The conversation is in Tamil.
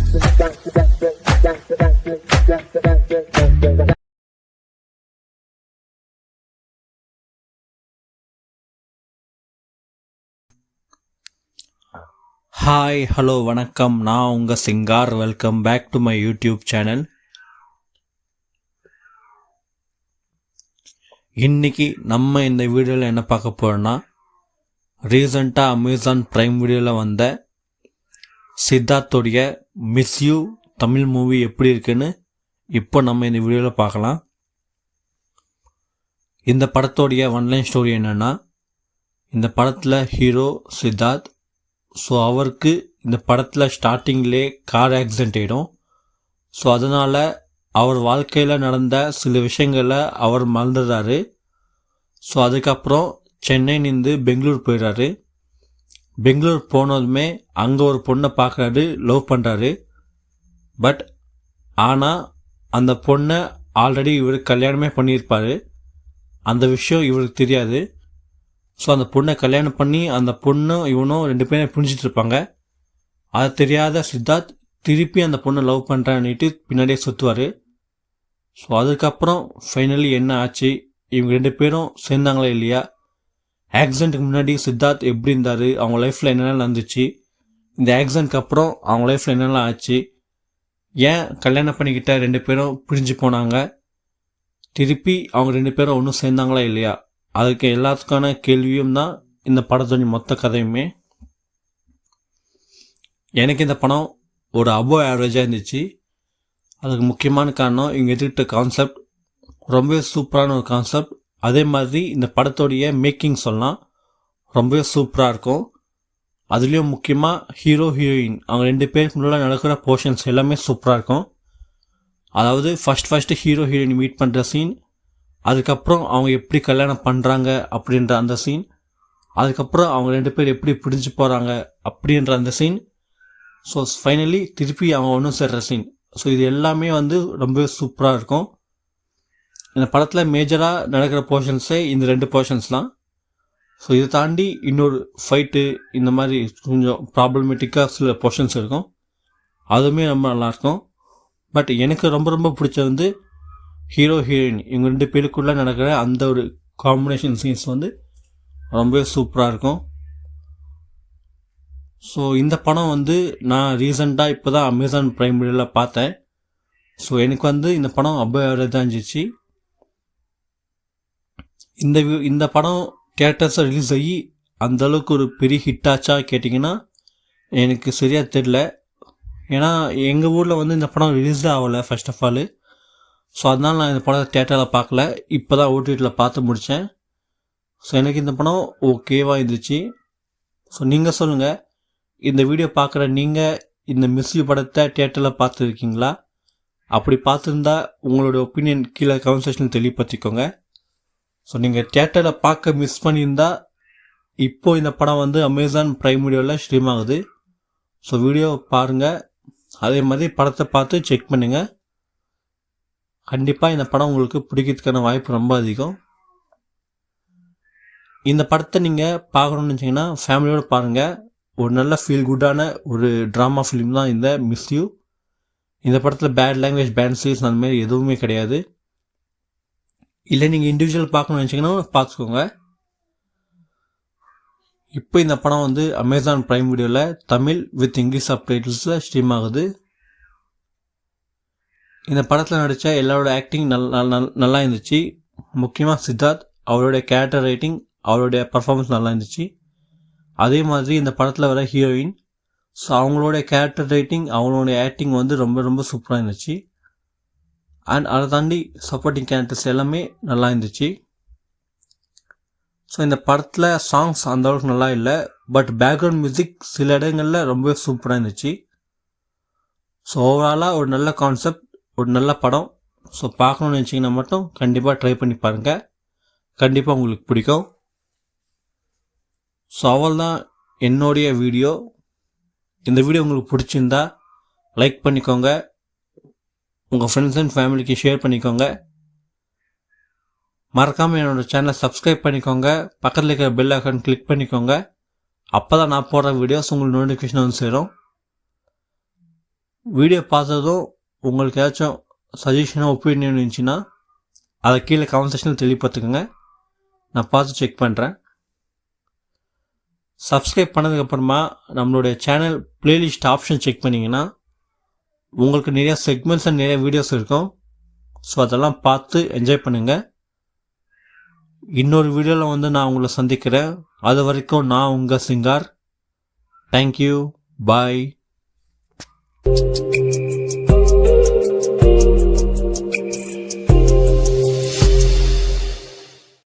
ஹாய் ஹலோ வணக்கம், நான் உங்கள் Singar. Welcome back to my YouTube channel. இன்றைக்கி நம்ம இந்த வீடியோவில் என்ன பார்க்க போகிறோன்னா, ரீசண்டாக அமேசான் ப்ரைம் வீடியோவில் வந்த சித்தார்த்தோடைய மிஸ் யூ தமிழ் மூவி எப்படி இருக்குன்னு இப்போ நம்ம இந்த வீடியோவில் பார்க்கலாம். இந்த படத்தோடைய ஒன்லைன் ஸ்டோரி என்னென்னா, இந்த படத்தில் ஹீரோ சித்தார்த். ஸோ அவருக்கு இந்த படத்தில் ஸ்டார்டிங்லே கார் ஆக்சிடெண்ட் ஆகிடும். ஸோ அதனால் அவர் வாழ்க்கையில் நடந்த சில விஷயங்களை அவர் மறந்துடுறாரு. ஸோ அதுக்கப்புறம் சென்னையிலேருந்து பெங்களூர் போயிடுறாரு. பெங்களூர் போனதுமே அங்கே ஒரு பொண்ணை பார்க்குறாரு, லவ் பண்ணுறாரு. பட் ஆனால் அந்த பொண்ணை ஆல்ரெடி இவர் கல்யாணமே பண்ணியிருப்பார். அந்த விஷயம் இவருக்கு தெரியாது. ஸோ அந்த பொண்ணை கல்யாணம் பண்ணி அந்த பொண்ணும் இவனும் 2 பேரும் பிரிஞ்சிட்டு இருப்பாங்க. அது தெரியாத சித்தார்த் திருப்பி அந்த பொண்ணை லவ் பண்ணுறான்னுட்டு பின்னாடியே சுற்றுவார். ஸோ அதுக்கப்புறம் ஃபைனலி என்ன ஆச்சு, இவங்க 2 பேரும் சேர்ந்தாங்களா இல்லையா, ஆக்சிடென்ட்டுக்கு முன்னாடி சித்தார்த் எப்படி இருந்தார், அவங்க லைஃப்பில் என்னென்ன நடந்துச்சு, இந்த ஆக்சிடென்ட்க்கு அப்புறம் அவங்க லைஃப்பில் என்னென்ன ஆச்சு, ஏன் கல்யாணம் பண்ணிக்கிட்ட 2 பேரும் பிரிஞ்சு போனாங்க, திருப்பி அவங்க 2 பேரும் ஒன்றும் சேர்ந்தாங்களா இல்லையா, அதுக்கு எல்லாத்துக்கான கேள்வியும் தான் இந்த படத்தோட மொத்த கதையுமே. எனக்கு இந்த படம் ஒரு அபோவ் ஆவரேஜாக இருந்துச்சு. அதுக்கு முக்கியமான காரணம் இவங்க எடுத்துக்கிட்ட கான்செப்ட் ரொம்பவே சூப்பரான ஒரு கான்செப்ட். அதே மாதிரி இந்த படத்தோடைய மேக்கிங் சொல்லலாம், ரொம்பவே சூப்பராக இருக்கும். அதுலேயும் முக்கியமாக ஹீரோ ஹீரோயின் அவங்க 2 பேருக்கு முன்னாடி நடக்கிற போர்ஷன்ஸ் எல்லாமே சூப்பராக இருக்கும். அதாவது ஃபஸ்ட்டு ஹீரோ ஹீரோயின் மீட் பண்ணுற சீன், அதுக்கப்புறம் அவங்க எப்படி கல்யாணம் பண்ணுறாங்க அப்படின்ற அந்த சீன், அதுக்கப்புறம் அவங்க 2 பேர் எப்படி பிடிச்சி போகிறாங்க அப்படின்ற அந்த சீன், ஸோ ஃபைனலி திருப்பி அவங்க ஒன்றும் சேர்ற சீன். ஸோ இது எல்லாமே ரொம்பவே சூப்பராக இருக்கும். இந்த படத்தில் மேஜராக நடக்கிற போர்ஷன்ஸே இந்த 2 போர்ஷன்ஸ் தான். ஸோ இதை தாண்டி இன்னொரு ஃபைட்டு இந்த மாதிரி கொஞ்சம் ப்ராப்ளமேட்டிக்காக சில போர்ஷன்ஸ் இருக்கும், அதுவுமே ரொம்ப நல்லாயிருக்கும். பட் எனக்கு ரொம்ப ரொம்ப பிடிச்சது ஹீரோ ஹீரோயின் இவங்க 2 பேருக்குள்ளே நடக்கிற அந்த ஒரு காம்பினேஷன் சீன்ஸ் ரொம்பவே சூப்பராக இருக்கும். ஸோ இந்த படம் நான் ரீசெண்டாக இப்போ தான் அமேசான் ப்ரைம் வீடியோவில் பார்த்தேன். ஸோ எனக்கு இந்த படம் அபோவ் ஆவரேஜ் தான் இருந்துச்சு. இந்த படம் தியேட்டர்ஸை ரிலீஸ் ஆகி அந்தளவுக்கு ஒரு பெரிய ஹிட் ஆச்சா கேட்டிங்கன்னா எனக்கு சரியாக தெரில. ஏன்னா எங்கள் ஊரில் இந்த படம் ரிலீஸ் தான் ஆகலை ஃபர்ஸ்ட் ஆஃப் ஆல். ஸோ அதனால் நான் இந்த படம் தியேட்டரில் பார்க்கல, இப்போ தான் ஓடிடியில் பார்த்து முடித்தேன். ஸோ எனக்கு இந்த படம் ஓகேவாக இருந்துச்சு. ஸோ நீங்கள் சொல்லுங்கள், இந்த வீடியோ பார்க்குற நீங்கள் இந்த மிஸ் யூ படத்தை தியேட்டரில் பார்த்துருக்கீங்களா? அப்படி பார்த்துருந்தா உங்களோட ஒப்பீனியன் கீழே கமெண்ட் செக்ஷனில் தெளிவுபடுத்திக்கோங்க. ஸோ நீங்கள் தியேட்டரில் பார்க்க மிஸ் பண்ணியிருந்தால் இப்போது இந்த படம் அமேசான் ப்ரைம் வீடியோவில் ஸ்ட்ரீம் ஆகுது. ஸோ வீடியோ பாருங்கள், அதே மாதிரி படத்தை பார்த்து செக் பண்ணுங்கள். கண்டிப்பாக இந்த படம் உங்களுக்கு பிடிக்கிறதுக்கான வாய்ப்பு ரொம்ப அதிகம். இந்த படத்தை நீங்கள் பார்க்கணுன்னு வச்சிங்கன்னா ஃபேமிலியோடு பாருங்கள். ஒரு நல்ல ஃபீல் குட்டான ஒரு ட்ராமா ஃபிலிம் தான் இந்த மிஸ் யூ. இந்த படத்தில் பேட் லாங்குவேஜ், பேட் சீன்ஸ் அந்த மாதிரி எதுவுமே கிடையாது. இல்லை நீங்கள் இண்டிவிஜுவல் பார்க்கணுன்னு வச்சிங்கன்னா பார்த்துக்கோங்க. இப்போ இந்த படம் அமேசான் ப்ரைம் வீடியோவில் தமிழ் வித் இங்கிலீஷ் சப்டைட்டில்ஸில் ஸ்ட்ரீம் ஆகுது. இந்த படத்தில் நடித்த எல்லாரோட ஆக்டிங் நல்லா இருந்துச்சு. முக்கியமாக சித்தார்த் அவருடைய கேரக்டர் ரைட்டிங், அவருடைய பர்ஃபார்மன்ஸ் நல்லா இருந்துச்சு. அதே மாதிரி இந்த படத்தில் வர ஹீரோயின், ஸோ அவங்களோட கேரக்டர் ரைட்டிங், அவங்களோட ஆக்டிங் ரொம்ப ரொம்ப சூப்பராக இருந்துச்சு. அண்ட் அதை தாண்டி சப்போர்ட்டிங் கேரக்டர்ஸ் எல்லாமே நல்லா இருந்துச்சு. ஸோ இந்த படத்தில் சாங்ஸ் அந்தளவுக்கு நல்லா இல்லை, பட் பேக்ரவுண்ட் மியூசிக் சில இடங்களில் ரொம்பவே சூப்பராக இருந்துச்சு. ஸோ ஓவராலாக ஒரு நல்ல கான்செப்ட், ஒரு நல்ல படம். ஸோ பார்க்கணுன்னு நினச்சிங்கன்னா மட்டும் கண்டிப்பாக ட்ரை பண்ணி பாருங்கள், கண்டிப்பாக உங்களுக்கு பிடிக்கும். ஸோ அவ்வளோதான் என்னுடைய வீடியோ. இந்த வீடியோ உங்களுக்கு பிடிச்சிருந்தா லைக் பண்ணிக்கோங்க, உங்கள் ஃப்ரெண்ட்ஸ் அண்ட் ஃபேமிலிக்கு ஷேர் பண்ணிக்கோங்க. மறக்காமல் என்னோடய சேனலை சப்ஸ்கிரைப் பண்ணிக்கோங்க, பக்கத்தில் இருக்கிற பெல் ஐக்கான் கிளிக் பண்ணிக்கோங்க. அப்போ தான் நான் போடுற வீடியோஸ் உங்களுக்கு நோட்டிஃபிகேஷன் சேரும். வீடியோ பார்த்ததும் உங்களுக்கு ஏதாச்சும் சஜஷனோ ஒப்பீனியன் இருந்துச்சுன்னா அதை கீழே கமெண்ட் செக்ஷனில் தெளிவுபடுத்துக்கோங்க. நான் பார்த்து செக் பண்ணுறேன். சப்ஸ்கிரைப் பண்ணதுக்கப்புறமா நம்மளுடைய சேனல் பிளேலிஸ்ட் ஆப்ஷன் செக் பண்ணிங்கன்னா உங்களுக்கு நிறையா செக்மெண்ட்ஸ் அண்ட் நிறைய வீடியோஸ் இருக்கும். ஸோ அதெல்லாம் பார்த்து என்ஜாய் பண்ணுங்கள். இன்னொரு வீடியோவில் நான் உங்களை சந்திக்கிறேன். அது வரைக்கும் நான் உங்கள் சிங்கார். தேங்க்யூ. பாய்.